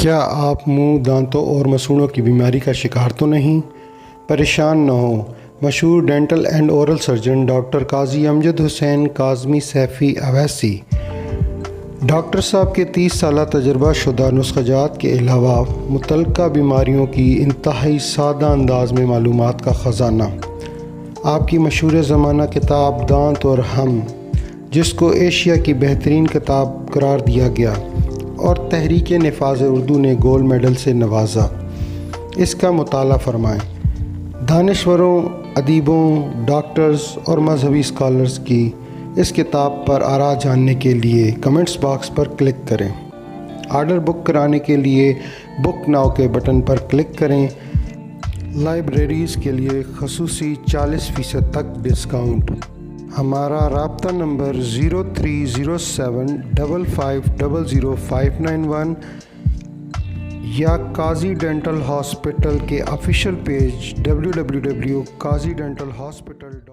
کیا آپ منہ، دانتوں اور مسوڑوں کی بیماری کا شکار تو نہیں؟ پریشان نہ ہوں۔ مشہور dental and oral surgeon doctor Qazi Amjad Hussain Kazmi Saifi Owaisi doctor صاحب کے 30 سالہ تجربہ شدہ نسخہ جات کے علاوہ متعلقہ بیماریوں کی انتہائی سادہ انداز میں معلومات کا خزانہ۔ آپ کی مشہور زمانہ کتاب دانت اور ہم، جس کو ایشیا کی بہترین کتاب قرار دیا گیا اور تحریک نفاذ اردو نے گولڈ میڈل سے نوازا، اس کا مطالعہ فرمائیں۔ دانشوروں، ادیبوں، ڈاکٹرز اور مذہبی اسکالرز کی اس کتاب پر آراء جاننے کے لیے کمنٹس باکس پر کلک کریں۔ آرڈر بک کرانے کے لیے بک ناؤ کے بٹن پر کلک کریں۔ لائبریریز کے لیے خصوصی 40% تک ڈسکاؤنٹ۔ ہمارا رابطہ نمبر 0307550591 یا قاضی ڈینٹل ہاسپٹل کے آفیشیل پیج www.qazidentalhospital